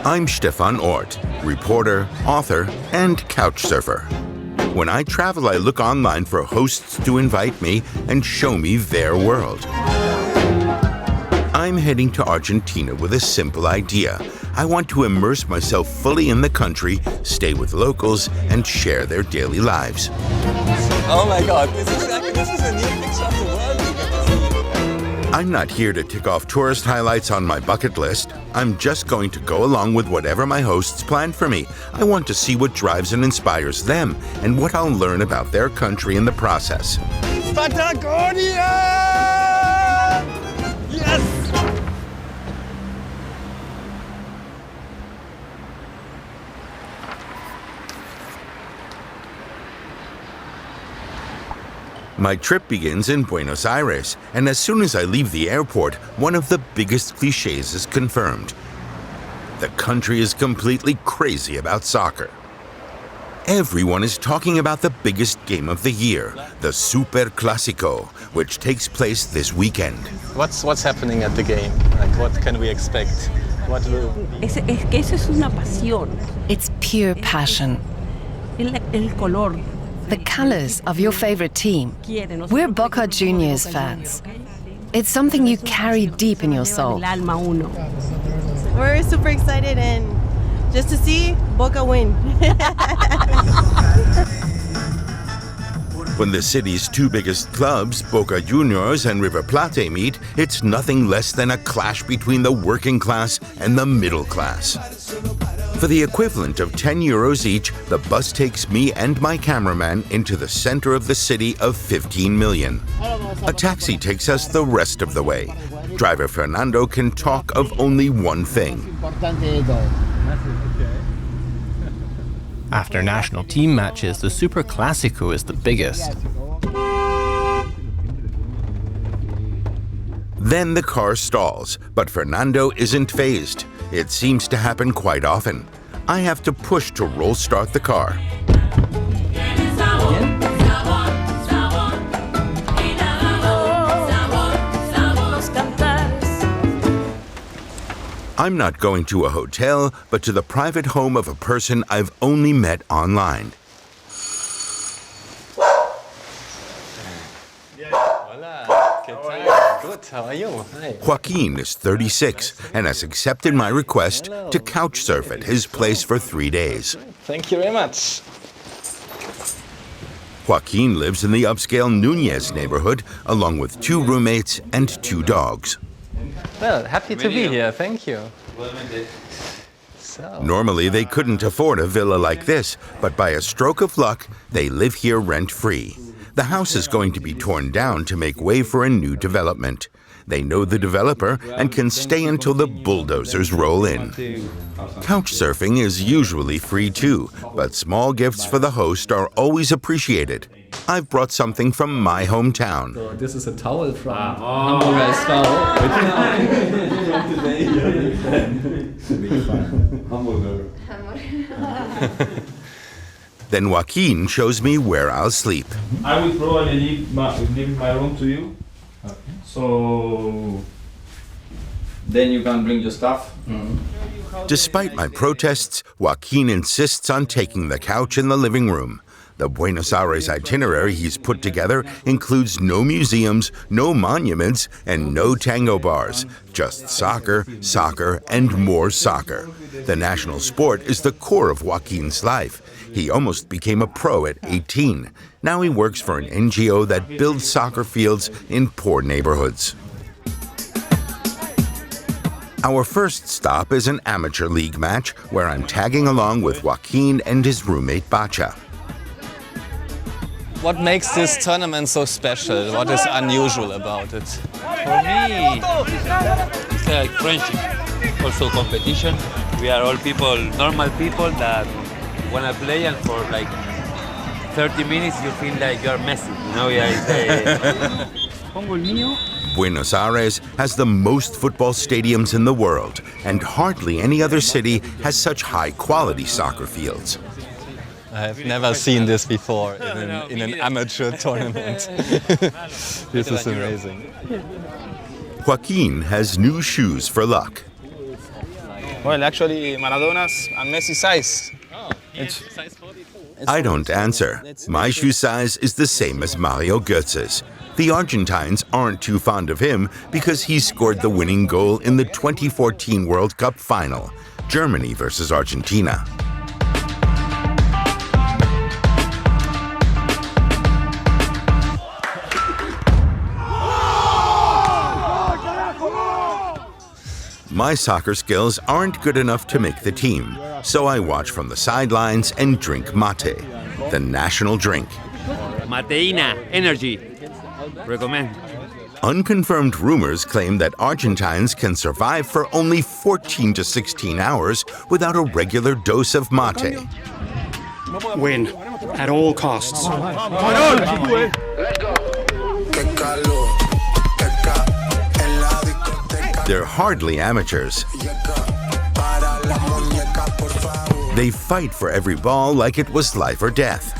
I'm Stephan Orth, reporter, author, and couchsurfer. When I travel, I look online for hosts to invite me and show me their world. I'm heading to Argentina with a simple idea. I want to immerse myself fully in the country, stay with locals, and share their daily lives. Oh my God, this is a new picture of the world. I'm not here to tick off tourist highlights on my bucket list. I'm just going to go along with whatever my hosts plan for me. I want to see what drives and inspires them, and what I'll learn about their country in the process. Patagonia! Yes! My trip begins in Buenos Aires, and as soon as I leave the airport, one of the biggest cliches is confirmed. The country is completely crazy about soccer. Everyone is talking about the biggest game of the year, the Superclásico, which takes place this weekend. What's happening at the game? Like, what can we expect? What will... Es que eso es una pasión. It's pure passion. El color. The colors of your favorite team. We're Boca Juniors fans. It's something you carry deep in your soul. We're super excited and just to see Boca win. When the city's two biggest clubs, Boca Juniors and River Plate, meet, it's nothing less than a clash between the working class and the middle class. For the equivalent of 10 euros each, the bus takes me and my cameraman into the center of the city of 15 million. A taxi takes us the rest of the way. Driver Fernando can talk of only one thing. After national team matches, the Superclásico is the biggest. Then the car stalls, but Fernando isn't fazed. It seems to happen quite often. I have to push to roll start the car. I'm not going to a hotel, but to the private home of a person I've only met online. Good, how are you? Hi. Joaquin is 36 and has accepted my request to couchsurf at his place for 3 days. Thank you very much. Joaquin lives in the upscale Núñez neighborhood, along with 2 roommates and 2 dogs. Well, happy to be here, thank you. Normally, they couldn't afford a villa like this, but by a stroke of luck, they live here rent-free. The house is going to be torn down to make way for a new development. They know the developer and can stay until the bulldozers roll in. Couchsurfing is usually free too, but small gifts for the host are always appreciated. I've brought something from my hometown. So this is a towel from Hamburger SV. Then Joaquin shows me where I'll sleep. I will probably leave my room to you. Okay. So then you can bring your stuff. Despite my protests, Joaquin insists on taking the couch in the living room. The Buenos Aires itinerary he's put together includes no museums, no monuments, and no tango bars. Just soccer, soccer, and more soccer. The national sport is the core of Joaquin's life. He almost became a pro at 18. Now he works for an NGO that builds soccer fields in poor neighborhoods. Our first stop is an amateur league match where I'm tagging along with Joaquin and his roommate Bacha. What makes this tournament so special? What is unusual about it? For me, it's like friendship, also competition. We are all people, normal people that want to play, and for like 30 minutes you feel like you're Messi, you know? Buenos Aires has the most football stadiums in the world, and hardly any other city has such high-quality soccer fields. I've never seen this before in an amateur tournament. This is amazing. Joaquin has new shoes for luck. Well, actually, Maradona's and Messi's size. I don't answer. My shoe size is the same as Mario Götze's. The Argentines aren't too fond of him because he scored the winning goal in the 2014 World Cup final, Germany versus Argentina. My soccer skills aren't good enough to make the team, so I watch from the sidelines and drink mate, the national drink. Mateína, energy. Recommend. Unconfirmed rumors claim that Argentines can survive for only 14 to 16 hours without a regular dose of mate. Win at all costs. They're hardly amateurs. They fight for every ball like it was life or death.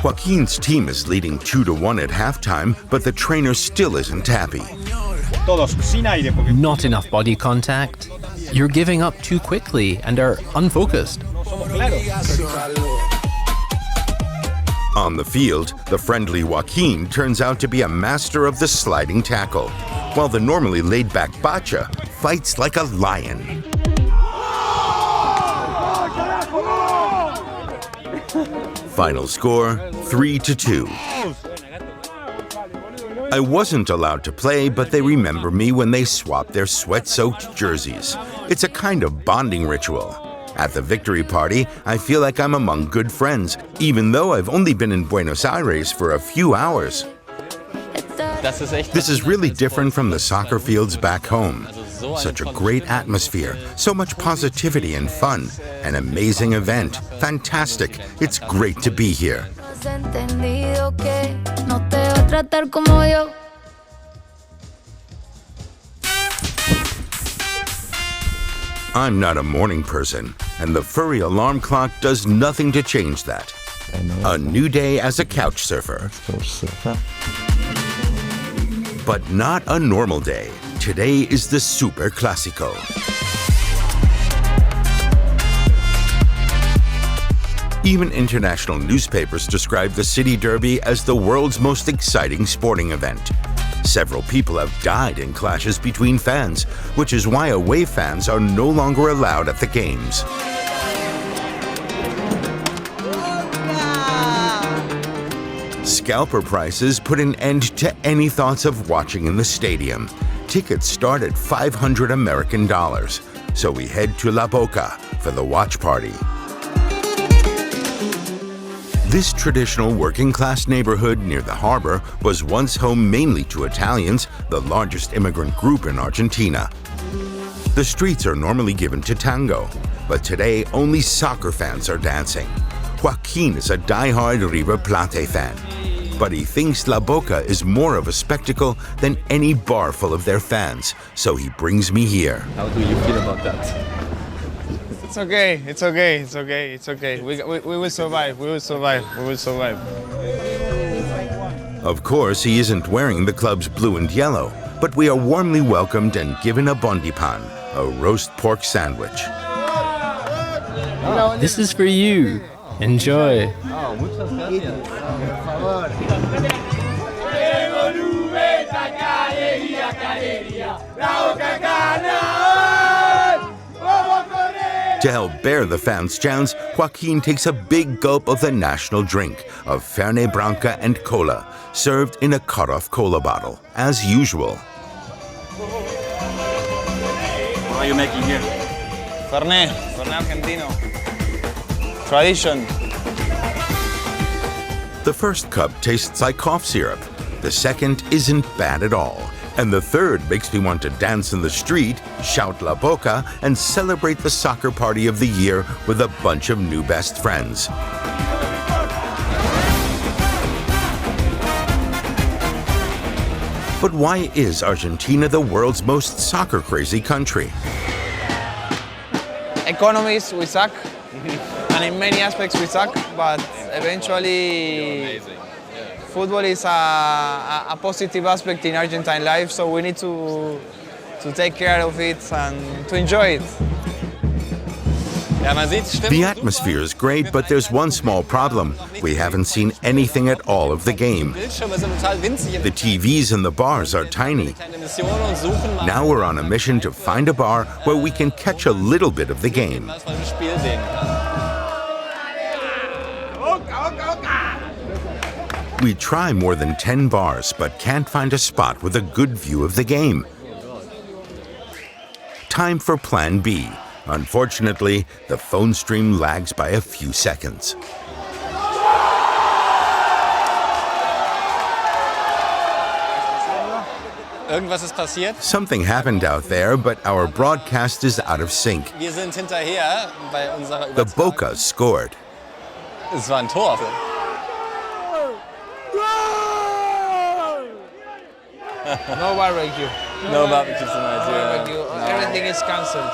Joaquin's team is leading 2-1 at halftime, but the trainer still isn't happy. Not enough body contact. You're giving up too quickly and are unfocused. On the field, the friendly Joaquin turns out to be a master of the sliding tackle, while the normally laid-back Bacha fights like a lion. Final score, 3-2. I wasn't allowed to play, but they remember me when they swap their sweat-soaked jerseys. It's a kind of bonding ritual. At the victory party, I feel like I'm among good friends, even though I've only been in Buenos Aires for a few hours. This is really different from the soccer fields back home. Such a great atmosphere, so much positivity and fun. An amazing event. Fantastic. It's great to be here. I'm not a morning person, and the furry alarm clock does nothing to change that. A new day as a couch surfer. But not a normal day. Today is the Superclásico. Even international newspapers describe the city derby as the world's most exciting sporting event. Several people have died in clashes between fans, which is why away fans are no longer allowed at the games. Scalper prices put an end to any thoughts of watching in the stadium. Tickets start at $500 American, so we head to La Boca for the watch party. This traditional working-class neighborhood near the harbor was once home mainly to Italians, the largest immigrant group in Argentina. The streets are normally given to tango, but today only soccer fans are dancing. Joaquin is a die-hard River Plate fan, but he thinks La Boca is more of a spectacle than any bar full of their fans, so he brings me here. How do you feel about that? It's okay, it's okay, it's okay, it's okay. We will survive, we will survive, we will survive. Of course, he isn't wearing the club's blue and yellow, but we are warmly welcomed and given a bondipan, a roast pork sandwich. This is for you. Enjoy. Oh, muchas gracias. To help bear the fans' chants, Joaquin takes a big gulp of the national drink of Fernet Branca and Cola, served in a cut-off cola bottle, as usual. What are you making here? Fernet Argentino. Tradition. The first cup tastes like cough syrup. The second isn't bad at all. And the third makes me want to dance in the street, shout La Boca, and celebrate the soccer party of the year with a bunch of new best friends. But why is Argentina the world's most soccer-crazy country? Economies, we suck. And in many aspects we suck, but eventually football is a positive aspect in Argentine life, so we need to to take care of it and to enjoy it. The atmosphere is great, but there's one small problem. We haven't seen anything at all of the game. The TVs in the bars are tiny. Now we're on a mission to find a bar where we can catch a little bit of the game. We try more than 10 bars, but can't find a spot with a good view of the game. Time for Plan B. Unfortunately, the phone stream lags by a few seconds. Something happened out there, but our broadcast is out of sync. The Boca scored. Es war ein Tor. No barbecue. No barbecue tonight, no barbecue. No. Everything is cancelled.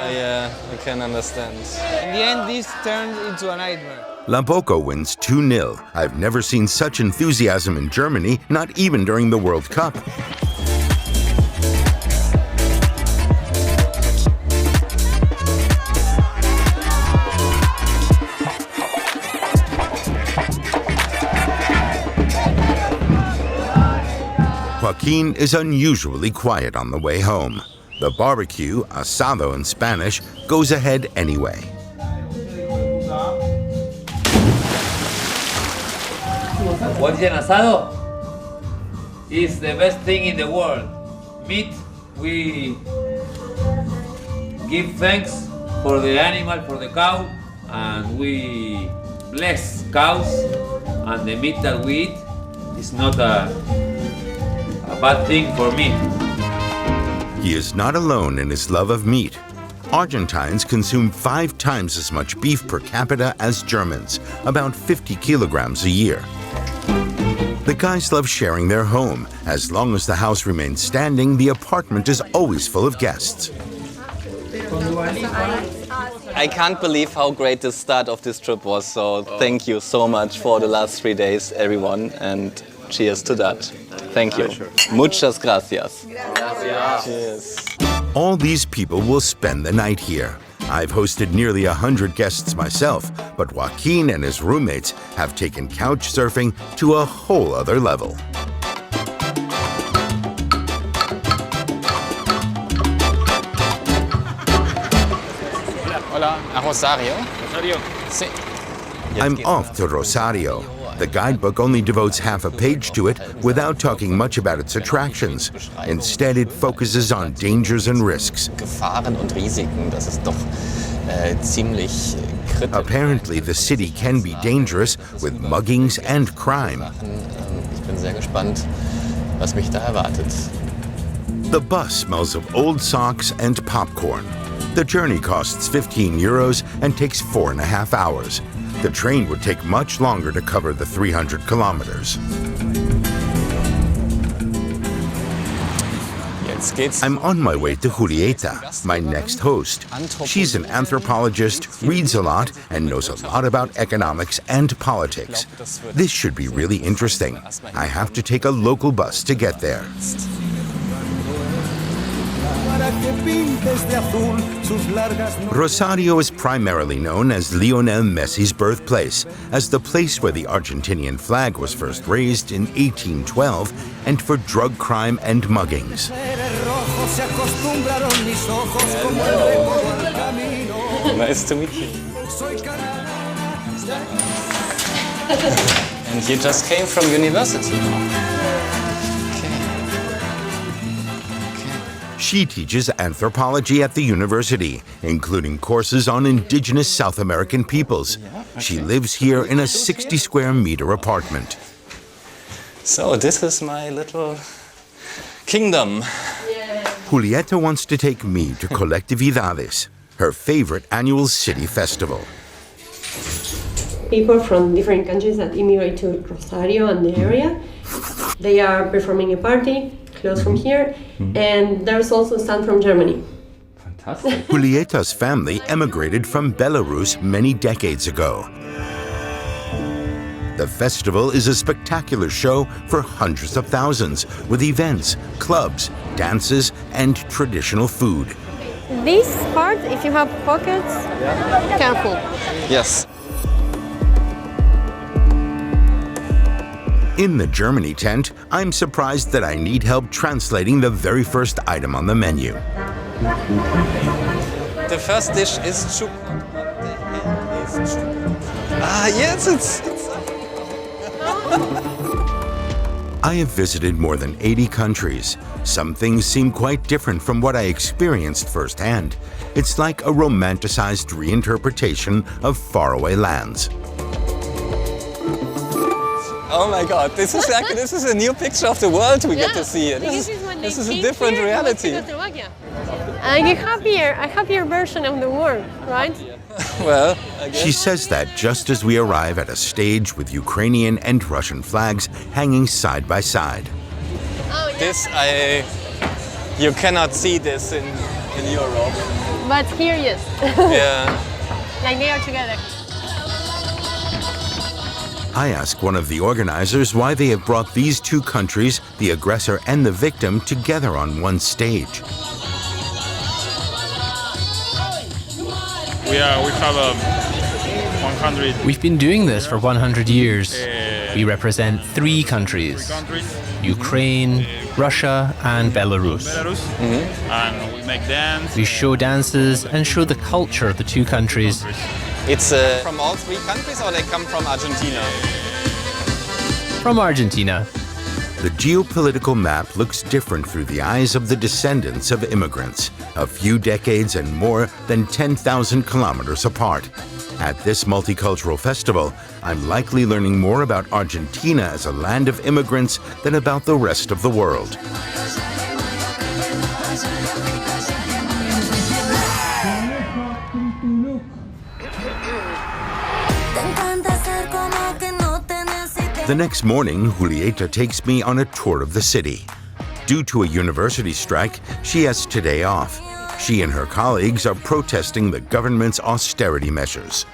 Yeah, I can understand. In the end, this turned into a nightmare. La Boca wins 2-0. I've never seen such enthusiasm in Germany, not even during the World Cup. Joaquin is unusually quiet on the way home. The barbecue, asado in Spanish, goes ahead anyway. What is an asado? It's the best thing in the world. Meat, we give thanks for the animal, for the cow, and we bless cows, and the meat that we eat is not a bad thing for me. He is not alone in his love of meat. Argentines consume 5 times as much beef per capita as Germans, about 50 kilograms a year. The guys love sharing their home. As long as the house remains standing, the apartment is always full of guests. I can't believe how great the start of this trip was, so thank you so much for the last 3 days, everyone, and cheers to that. Thank you. Muchas gracias. Cheers. All these people will spend the night here. I've hosted nearly 100 guests myself, but Joaquin and his roommates have taken couchsurfing to a whole other level. Hola, a Rosario. Rosario. Sí. I'm off to Rosario. The guidebook only devotes half a page to it without talking much about its attractions. Instead, it focuses on dangers and risks. Gefahren und Risiken, das ist doch ziemlich kritisch. Apparently, the city can be dangerous with muggings and crime. Ich bin sehr gespannt, was mich da erwartet. The bus smells of old socks and popcorn. The journey costs 15 euros and takes 4.5 hours. The train would take much longer to cover the 300 kilometers. I'm on my way to Julieta, my next host. She's an anthropologist, reads a lot, and knows a lot about economics and politics. This should be really interesting. I have to take a local bus to get there. Rosario is primarily known as Lionel Messi's birthplace, as the place where the Argentinian flag was first raised in 1812, and for drug crime and muggings. Nice to meet you. And you just came from university? She teaches anthropology at the university, including courses on indigenous South American peoples. She lives here in a 60 square meter apartment. So this is my little kingdom. Julieta wants to take me to Colectividades, her favorite annual city festival. People from different countries that immigrate to Rosario and the area, they are performing a party close from here, and there's also some from Germany. Fantastic. Julieta's family emigrated from Belarus many decades ago. The festival is a spectacular show for hundreds of thousands, with events, clubs, dances, and traditional food. This part, if you have pockets, careful. Yes. In the Germany tent, I'm surprised that I need help translating the very first item on the menu. The first dish is chuk. What the hell is chuk? Ah, yes, it's... I have visited more than 80 countries. Some things seem quite different from what I experienced firsthand. It's like a romanticized reinterpretation of faraway lands. Oh my God, this is a new picture of the world we get to see. This is a different reality. A happier version of the world, right? Well, I guess. She says that just as we arrive at a stage with Ukrainian and Russian flags hanging side by side. You cannot see this in Europe. But here, yes. Yeah. Like they are together. I ask one of the organizers why they have brought these two countries, the aggressor and the victim, together on one stage. We have 100. We've been doing this for 100 years. We represent three countries: Ukraine, Russia, and Belarus. And we make dance. We show dances and show the culture of the two countries. It's from all three countries, or they come from Argentina? From Argentina. The geopolitical map looks different through the eyes of the descendants of immigrants, a few decades and more than 10,000 kilometers apart. At this multicultural festival, I'm likely learning more about Argentina as a land of immigrants than about the rest of the world. The next morning, Julieta takes me on a tour of the city. Due to a university strike, she has today off. She and her colleagues are protesting the government's austerity measures.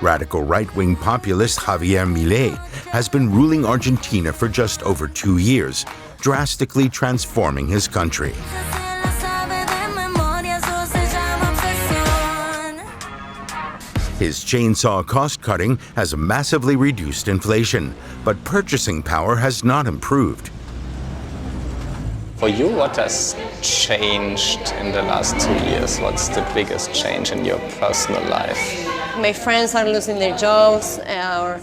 Radical right-wing populist Javier Milei has been ruling Argentina for just over 2 years, drastically transforming his country. His chainsaw cost-cutting has massively reduced inflation, but purchasing power has not improved. For you, what has changed in the last 2 years? What's the biggest change in your personal life? My friends are losing their jobs, or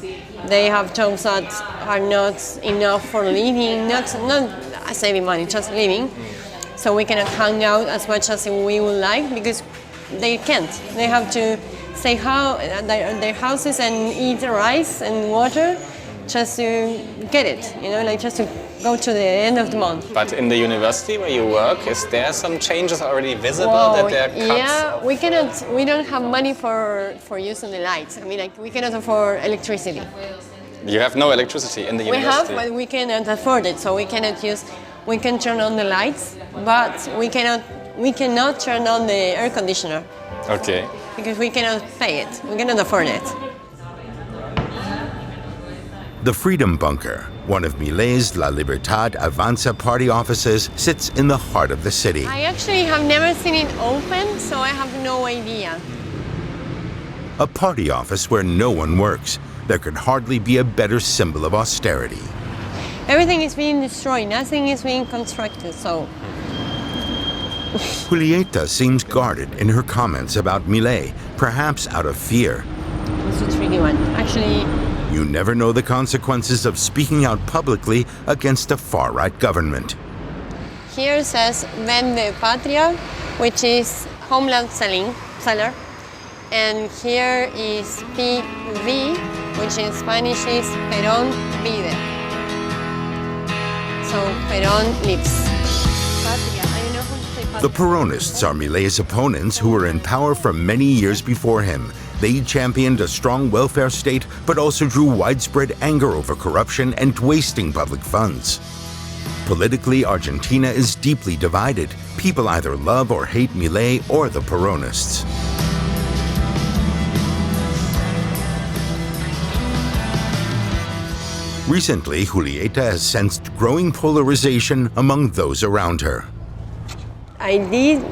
they have jobs that are not enough for living, not saving money, just living. So we cannot hang out as much as we would like because they can't. They have to stay their houses and eat rice and water just to get it, like just to go to the end of the month. But in the university where you work, is there some changes already visible that there are cuts? Yeah, we don't have money for using the lights. I mean, we cannot afford electricity. You have no electricity in the university? We have, but we cannot afford it, so we can turn on the lights, but we cannot turn on the air conditioner. Okay. Because we cannot pay it, we cannot afford it. The Freedom Bunker, one of Milei's La Libertad Avanza party offices, sits in the heart of the city. I actually have never seen it open, so I have no idea. A party office where no one works. There could hardly be a better symbol of austerity. Everything is being destroyed, nothing is being constructed, so... Julieta seems guarded in her comments about Milei, perhaps out of fear. It's a tricky one. Actually, you never know the consequences of speaking out publicly against a far-right government. Here it says Vende Patria, which is homeland seller. And here is PV, which in Spanish is Perón vive. So Perón lives. Patria. The Peronists are Milei's opponents who were in power for many years before him. They championed a strong welfare state, but also drew widespread anger over corruption and wasting public funds. Politically, Argentina is deeply divided. People either love or hate Milei or the Peronists. Recently, Julieta has sensed growing polarization among those around her. I did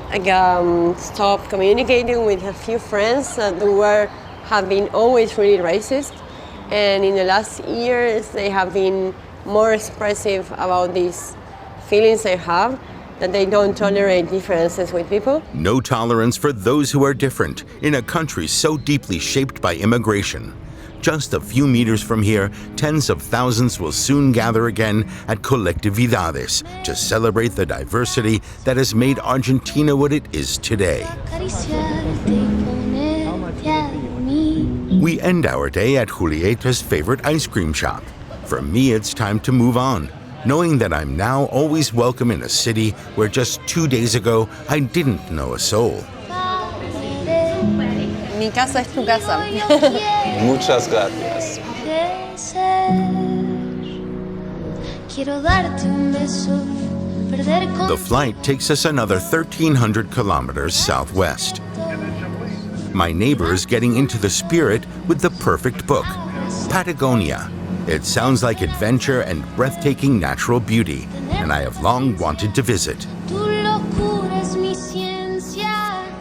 stop communicating with a few friends that have been always really racist, and in the last years they have been more expressive about these feelings they have, that they don't tolerate differences with people. No tolerance for those who are different in a country so deeply shaped by immigration. Just a few meters from here, tens of thousands will soon gather again at Colectividades to celebrate the diversity that has made Argentina what it is today. We end our day at Julieta's favorite ice cream shop. For me, it's time to move on, knowing that I'm now always welcome in a city where just 2 days ago I didn't know a soul. Mi casa es tu casa. Muchas gracias. The flight takes us another 1,300 kilometers southwest. My neighbor is getting into the spirit with the perfect book, Patagonia. It sounds like adventure and breathtaking natural beauty, and I have long wanted to visit.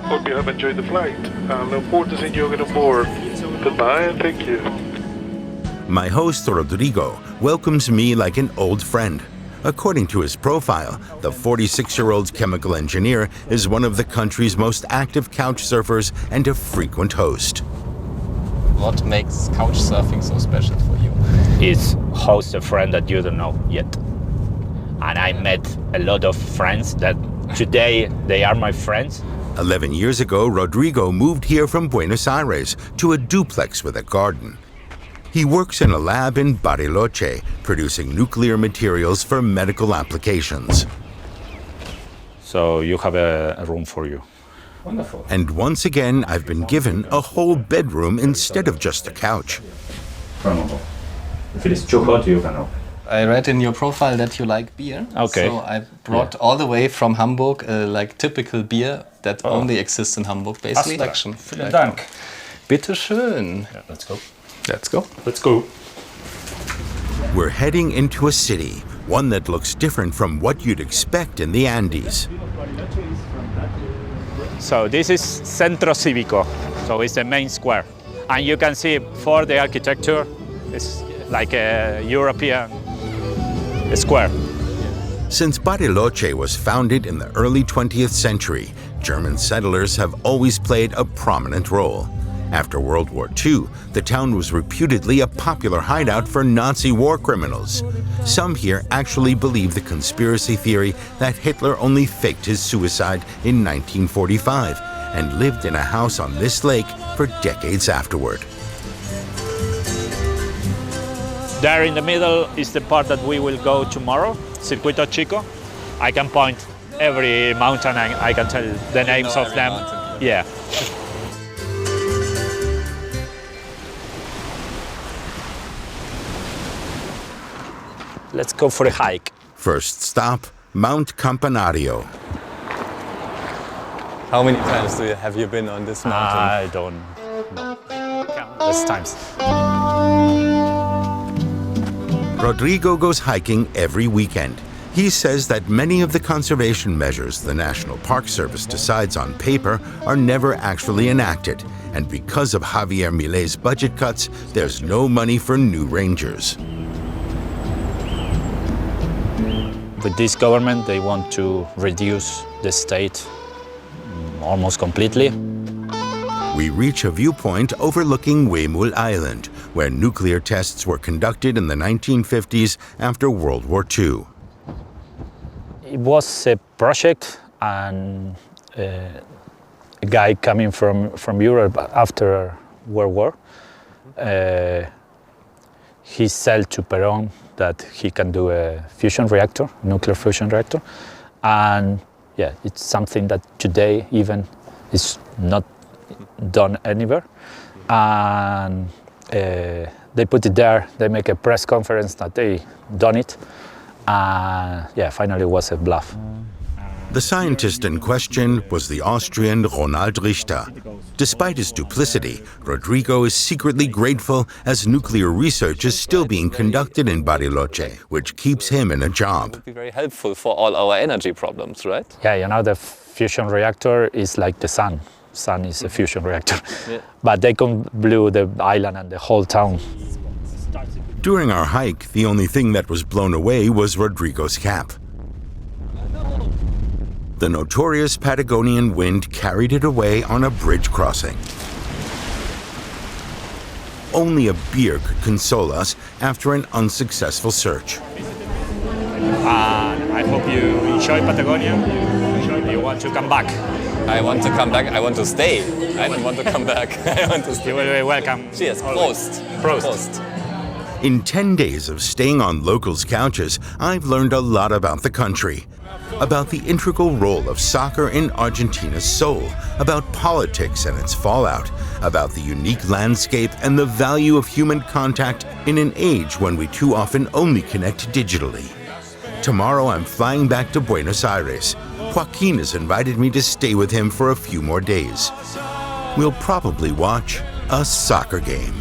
Hope you have enjoyed the flight. Look forward to seeing you again on board. Goodbye and thank you. My host, Rodrigo, welcomes me like an old friend. According to his profile, the 46-year-old chemical engineer is one of the country's most active couch surfers and a frequent host. What makes Couchsurfing so special for you? Is host a friend that you don't know yet. And I met a lot of friends that today they are my friends. 11 years ago, Rodrigo moved here from Buenos Aires to a duplex with a garden. He works in a lab in Bariloche, producing nuclear materials for medical applications. So you have a room for you. Wonderful. And once again, I've been given a whole bedroom instead of just a couch. If it is too hot, you can open. I read in your profile that you like beer. Okay. So I brought all the way from Hamburg like typical beer that only exists in Hamburg, basically. Astra. Vielen Dank. Bitte schön. Yeah, let's go. Let's go. Let's go. We're heading into a city, one that looks different from what you'd expect in the Andes. So this is Centro Cívico, so it's the main square. And you can see for the architecture, it's like a European square. Since Bariloche was founded in the early 20th century, German settlers have always played a prominent role. After World War II, the town was reputedly a popular hideout for Nazi war criminals. Some here actually believe the conspiracy theory that Hitler only faked his suicide in 1945 and lived in a house on this lake for decades afterward. There in the middle is the part that we will go tomorrow, Circuito Chico. I can point every mountain and I can tell the names of them. Mountain. Yeah. Let's go for a hike. First stop, Mount Campanario. How many times have you been on this mountain? I don't know. Countless times. Rodrigo goes hiking every weekend. He says that many of the conservation measures the National Park Service decides on paper are never actually enacted. And because of Javier Milei's budget cuts, there's no money for new rangers. With this government, they want to reduce the state almost completely. We reach a viewpoint overlooking Huemul Island, where nuclear tests were conducted in the 1950s after World War II. It was a project, and a guy coming from Europe after World War, he said to Perón that he can do a fusion reactor, nuclear fusion reactor, and yeah, it's something that today even is not done anywhere. And they put it there. They make a press conference that they done it. Yeah, finally it was a bluff. The scientist in question was the Austrian Ronald Richter. Despite his duplicity, Rodrigo is secretly grateful as nuclear research is still being conducted in Bariloche, which keeps him in a job. It would be very helpful for all our energy problems, right? Yeah, you know, the fusion reactor is like the sun. Sun is a fusion reactor. Yeah. But they can blow the island and the whole town. During our hike, the only thing that was blown away was Rodrigo's cap. The notorious Patagonian wind carried it away on a bridge crossing. Only a beer could console us after an unsuccessful search. I hope you enjoy Patagonia. You want to come back? I want to come back. I want to stay. I don't want to come back. I want to stay. You will be welcome. Cheers. Prost. Prost. In 10 days of staying on locals' couches, I've learned a lot about the country. About the integral role of soccer in Argentina's soul, about politics and its fallout, about the unique landscape and the value of human contact in an age when we too often only connect digitally. Tomorrow I'm flying back to Buenos Aires. Joaquin has invited me to stay with him for a few more days. We'll probably watch a soccer game.